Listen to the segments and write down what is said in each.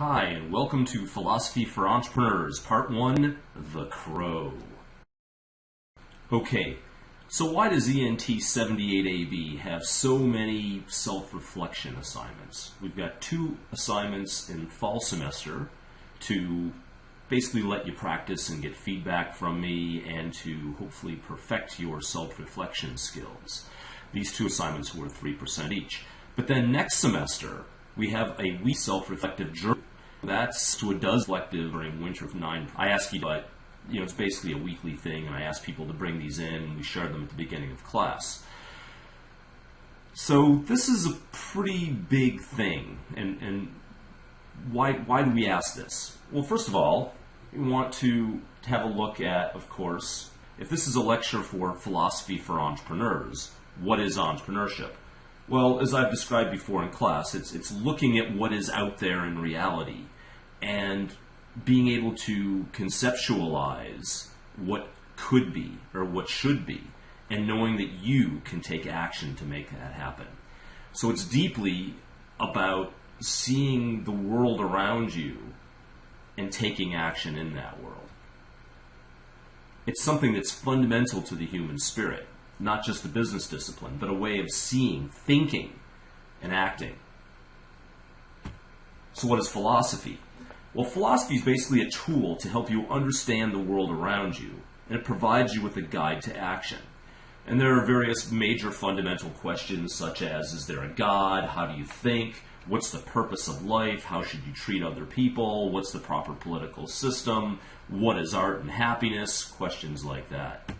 Hi, and welcome to Philosophy for Entrepreneurs, Part 1, The Crow. Okay, so why does ENT 78AB have so many self-reflection assignments? We've got 2 assignments in fall semester to basically let you practice and get feedback from me and to hopefully perfect your self-reflection skills. These 2 assignments were 3% each. But then next semester, we have a week self-reflective journal. That's to a dozen reflective during winter of 9. I ask you, but it's basically a weekly thing, and I ask people to bring these in, and we share them at the beginning of class. So this is a pretty big thing, and why do we ask this? Well, first of all, we want to have a look at, of course, if this is a lecture for philosophy for entrepreneurs, what is entrepreneurship? Well, as I've described before in class, it's looking at what is out there in reality and being able to conceptualize what could be or what should be and knowing that you can take action to make that happen. So it's deeply about seeing the world around you and taking action in that world. It's something that's fundamental to the human spirit. Not just a business discipline, but a way of seeing, thinking, and acting. So what is philosophy? Well, philosophy is basically a tool to help you understand the world around you, and it provides you with a guide to action. And there are various major fundamental questions such as, is there a God? How do you think? What's the purpose of life? How should you treat other people? What's the proper political system? What is art and happiness? Questions like that.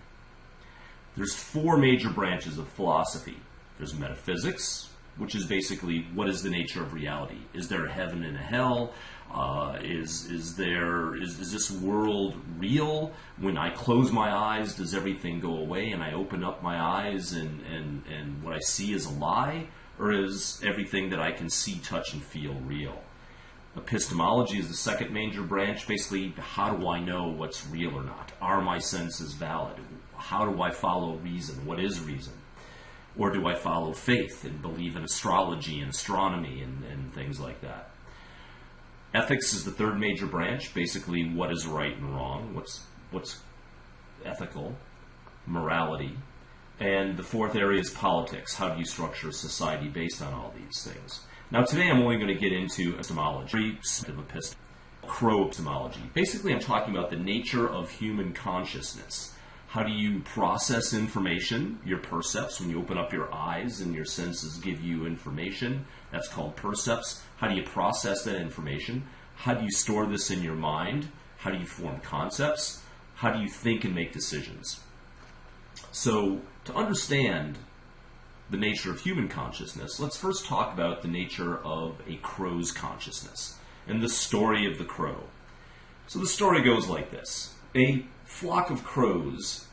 There's 4 major branches of philosophy. There's metaphysics, which is basically what is the nature of reality? Is there a heaven and a hell? Is this world real? When I close my eyes, does everything go away and I open up my eyes and what I see is a lie? Or is everything that I can see, touch, and feel real? Epistemology is the second major branch. Basically, how do I know what's real or not? Are my senses valid? How do I follow reason? What is reason? Or do I follow faith and believe in astrology and astronomy and things like that? Ethics is the third major branch. Basically, what is right and wrong? What's ethical? Morality. And the 4th area is politics. How do you structure a society based on all these things? Now today I'm only going to get into epistemology, crow epistemology. Basically I'm talking about the nature of human consciousness. How do you process information, your percepts, when you open up your eyes and your senses give you information? That's called percepts. How do you process that information? How do you store this in your mind? How do you form concepts? How do you think and make decisions? So to understand the nature of human consciousness, let's first talk about the nature of a crow's consciousness and the story of the crow. So the story goes like this. A flock of crows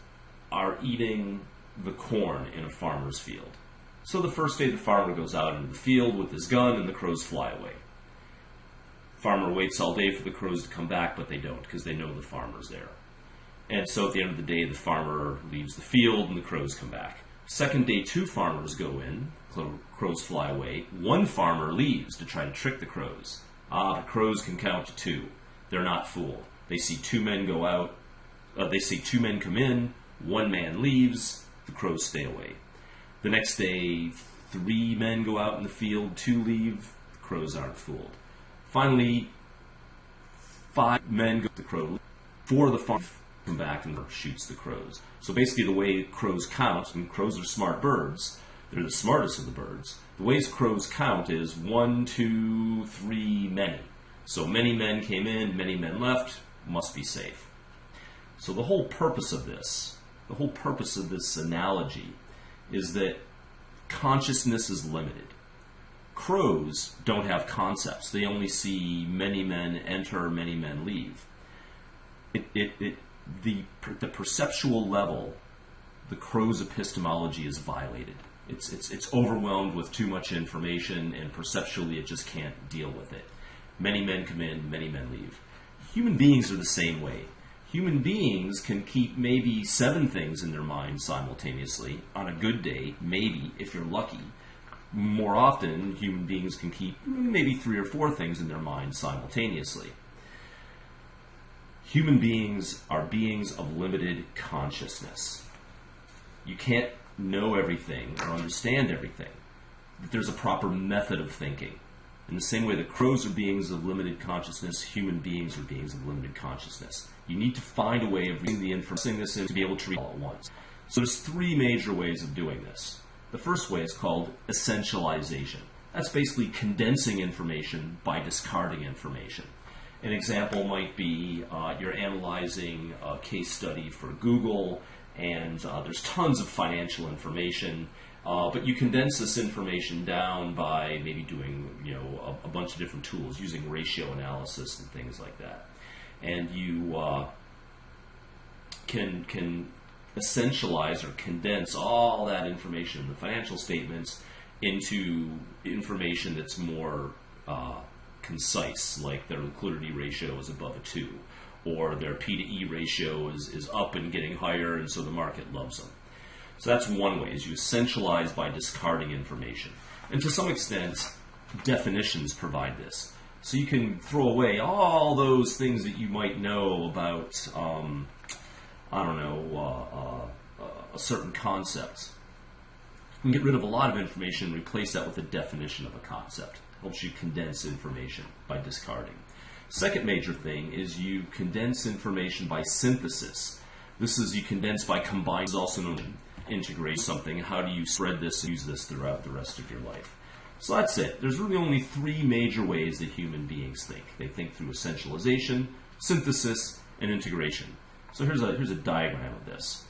are eating the corn in a farmer's field. So the first day the farmer goes out into the field with his gun and the crows fly away. Farmer waits all day for the crows to come back, but they don't because they know the farmer's there. And so at the end of the day the farmer leaves the field and the crows come back. Second day, 2 farmers go in, crows fly away. 1 farmer leaves to try to trick the crows. The crows can count to 2. They're not fooled. They see 2 men go out, they see 2 men come in, 1 man leaves, the crows stay away. The next day, 3 men go out in the field, 2 leave, the crows aren't fooled. Finally, 5 men go, the crow, 4 of the farmers come back and shoots the crows. So basically the way crows count, and crows are smart birds, they're the smartest of the birds, the ways crows count is 1, 2, 3, many. So many men came in, many men left, must be safe. So the whole purpose of this analogy is that consciousness is limited. Crows don't have concepts. They only see many men enter, many men leave. The perceptual level, the crow's epistemology is violated. It's overwhelmed with too much information, and perceptually it just can't deal with it. Many men come in, many men leave. Human beings are the same way. Human beings can keep maybe 7 things in their mind simultaneously. On a good day, maybe, if you're lucky. more often, human beings can keep maybe 3 or 4 things in their mind simultaneously. Human beings are beings of limited consciousness. You can't know everything or understand everything. But there's a proper method of thinking. In the same way that crows are beings of limited consciousness, human beings are beings of limited consciousness. You need to find a way of reading the information to be able to read all at once. So there's 3 major ways of doing this. The first way is called essentialization. That's basically condensing information by discarding information. An example might be you're analyzing a case study for Google, and there's tons of financial information, but you condense this information down by maybe doing a bunch of different tools, using ratio analysis and things like that. And you can essentialize or condense all that information in the financial statements into information that's more concise, like their liquidity ratio is above a 2, or their P to E ratio is up and getting higher, and so the market loves them. So that's one way, is you essentialize by discarding information. And to some extent, definitions provide this. So you can throw away all those things that you might know about a certain concept. You can get rid of a lot of information and replace that with a definition of a concept. It helps you condense information by discarding. Second major thing is you condense information by synthesis. This is you condense by combining. This is also known as integrate something. How do you spread this and use this throughout the rest of your life? So that's it. There's really only 3 major ways that human beings think. They think through essentialization, synthesis, and integration. So here's a diagram of this.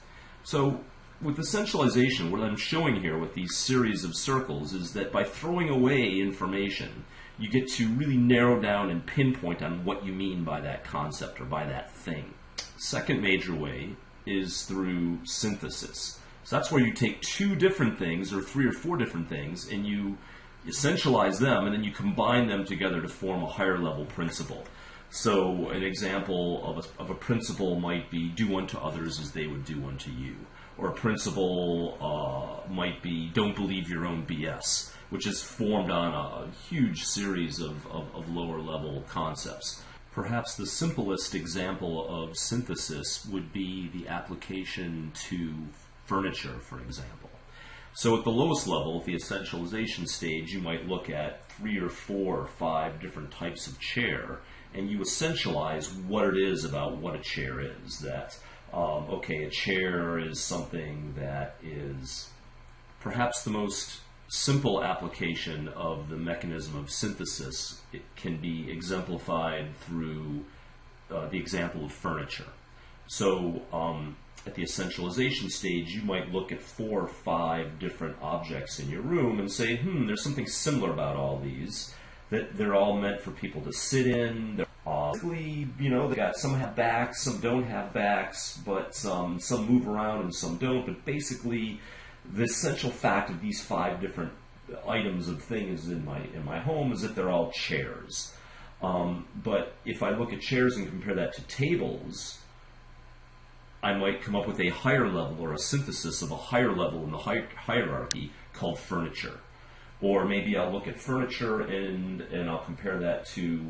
So with essentialization, what I'm showing here with these series of circles is that by throwing away information, you get to really narrow down and pinpoint on what you mean by that concept or by that thing. Second major way is through synthesis. So that's where you take 2 different things or 3 or 4 different things and you essentialize them and then you combine them together to form a higher level principle. So an example of a principle might be do unto others as they would do unto you. Or a principle might be don't believe your own BS, which is formed on a huge series of lower level concepts. Perhaps the simplest example of synthesis would be the application to furniture, for example. So at the lowest level, at the essentialization stage, you might look at 3 or 4 or 5 different types of chair, and you essentialize what it is about what a chair is. That, okay, a chair is something that is perhaps the most simple application of the mechanism of synthesis. It can be exemplified through the example of furniture. So at the essentialization stage, you might look at 4 or 5 different objects in your room and say, there's something similar about all these, that they're all meant for people to sit in. Basically, they got some have backs, some don't have backs, but some move around and some don't. But basically, the essential fact of these 5 different items of things in my home is that they're all chairs. But if I look at chairs and compare that to tables, I might come up with a higher level or a synthesis of a higher level in the hierarchy called furniture. Or maybe I'll look at furniture and I'll compare that to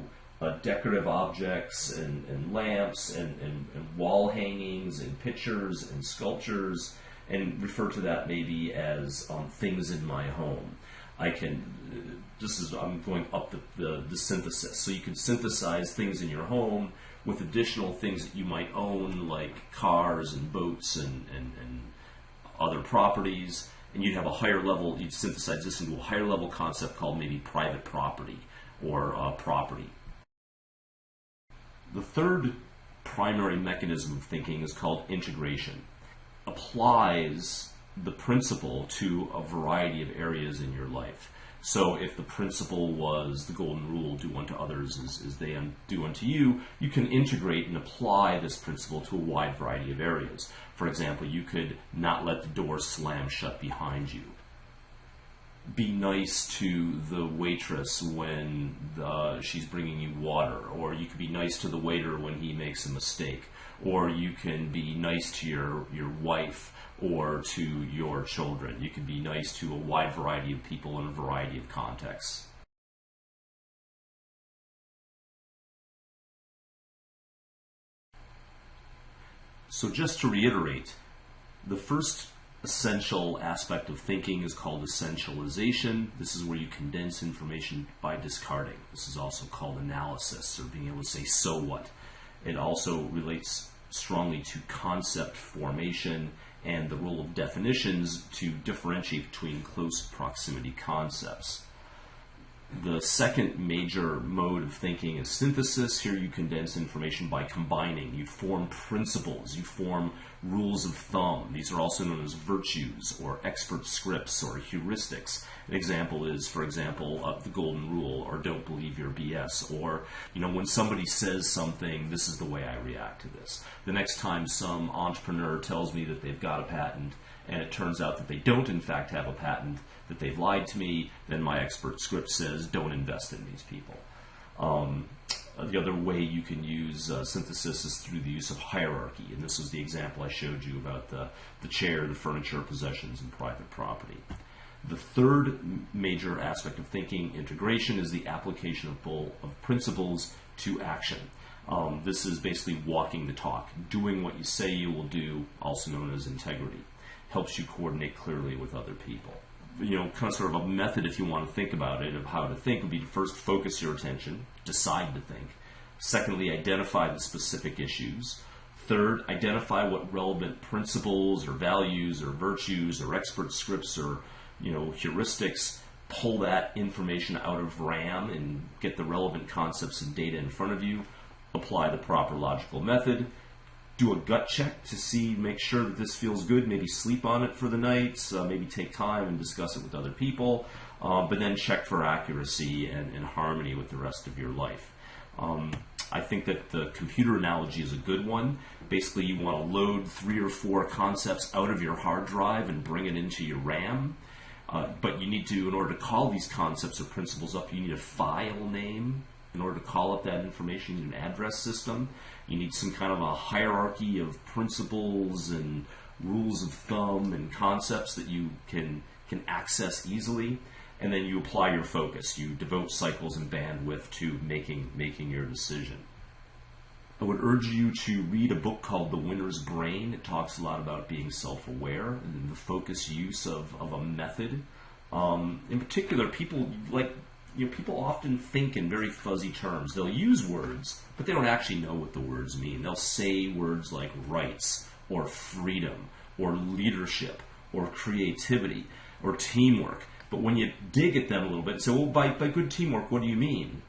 decorative objects and lamps and wall hangings and pictures and sculptures, and refer to that maybe as things in my home. I'm going up the synthesis. So you can synthesize things in your home with additional things that you might own, like cars and boats and other properties. And you'd have a higher level, you'd synthesize this into a higher level concept called maybe private property or property. The third primary mechanism of thinking is called integration. Applies the principle to a variety of areas in your life. So if the principle was the golden rule, do unto others as they do unto you, you can integrate and apply this principle to a wide variety of areas. For example, you could not let the door slam shut behind you. be nice to the waitress when she's bringing you water, or you can be nice to the waiter when he makes a mistake, or you can be nice to your wife or to your children. You can be nice to a wide variety of people in a variety of contexts. So just to reiterate, the first essential aspect of thinking is called essentialization. This is where you condense information by discarding. This is also called analysis, or being able to say, so what? It also relates strongly to concept formation and the role of definitions to differentiate between close proximity concepts. The second major mode of thinking is synthesis. Here you condense information by combining. You form principles. You form rules of thumb. These are also known as virtues or expert scripts or heuristics. An example is, for example, the golden rule, or don't believe your BS, or when somebody says something, this is the way I react to this. The next time some entrepreneur tells me that they've got a patent and it turns out that they don't in fact have a patent, that they've lied to me, then my expert script says don't invest in these people. The other way you can use synthesis is through the use of hierarchy, and this was the example I showed you about the chair, the furniture, possessions, and private property. The third major aspect of thinking, integration, is the application of principles to action. This is basically walking the talk, doing what you say you will do, also known as integrity. Helps you coordinate clearly with other people. Kind of sort of a method, if you want to think about it, of how to think would be to first focus your attention, decide to think. Secondly, identify the specific issues. Third, identify what relevant principles or values or virtues or expert scripts or heuristics. Pull that information out of RAM and get the relevant concepts and data in front of you. Apply the proper logical method. Do a gut check to make sure that this feels good, maybe sleep on it for the night, maybe take time and discuss it with other people, but then check for accuracy and harmony with the rest of your life. I think that the computer analogy is a good one. Basically, you want to load 3 or 4 concepts out of your hard drive and bring it into your RAM, but you need to, in order to call these concepts or principles up, you need a file name. In order to call up that information, you need an address system. You need some kind of a hierarchy of principles and rules of thumb and concepts that you can access easily. And then you apply your focus. You devote cycles and bandwidth to making your decision. I would urge you to read a book called The Winner's Brain. It talks a lot about being self-aware and the focused use of a method. In particular, people often think in very fuzzy terms. They'll use words, but they don't actually know what the words mean. They'll say words like rights, or freedom, or leadership, or creativity, or teamwork. But when you dig at them a little bit and say, well, by good teamwork, what do you mean?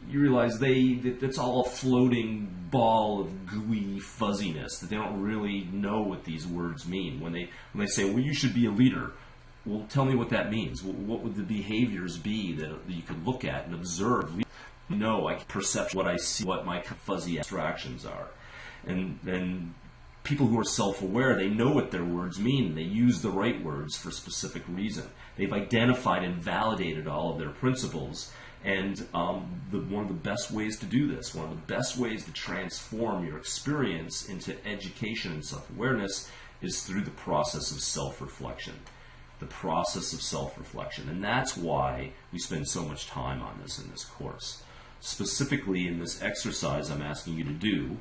You realize that's all a floating ball of gooey fuzziness, that they don't really know what these words mean. When they say, well, you should be a leader, well, tell me what that means. What would the behaviors be that you could look at and observe? I can perceive what I see, what my fuzzy abstractions are. And people who are self-aware, they know what their words mean. They use the right words for a specific reason. They've identified and validated all of their principles. And one of the best ways to do this, one of the best ways to transform your experience into education and self-awareness is through the process of self-reflection. The process of self-reflection. And that's why we spend so much time on this in this course. Specifically in this exercise I'm asking you to do,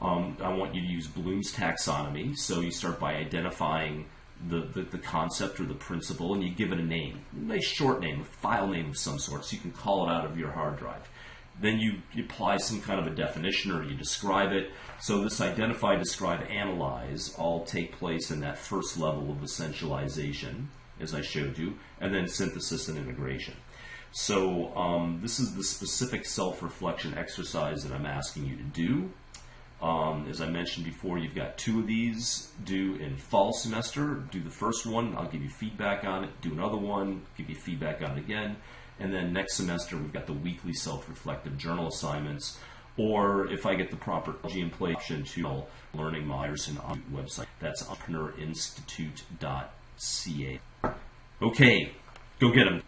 I want you to use Bloom's taxonomy. So you start by identifying the concept or the principle, and you give it a name. A nice short name, a file name of some sort, so you can call it out of your hard drive. Then you apply some kind of a definition, or you describe it. So this identify, describe, analyze all take place in that first level of essentialization, as I showed you, and then synthesis and integration. So this is the specific self-reflection exercise that I'm asking you to do. As I mentioned before, you've got 2 of these due in fall semester. Do the first one, I'll give you feedback on it. Do another one, give you feedback on it again. And then next semester, we've got the weekly self-reflective journal assignments, or if I get the proper technology in place, option to learning Myerson on the website. That's entrepreneurinstitute.ca. Okay, go get them.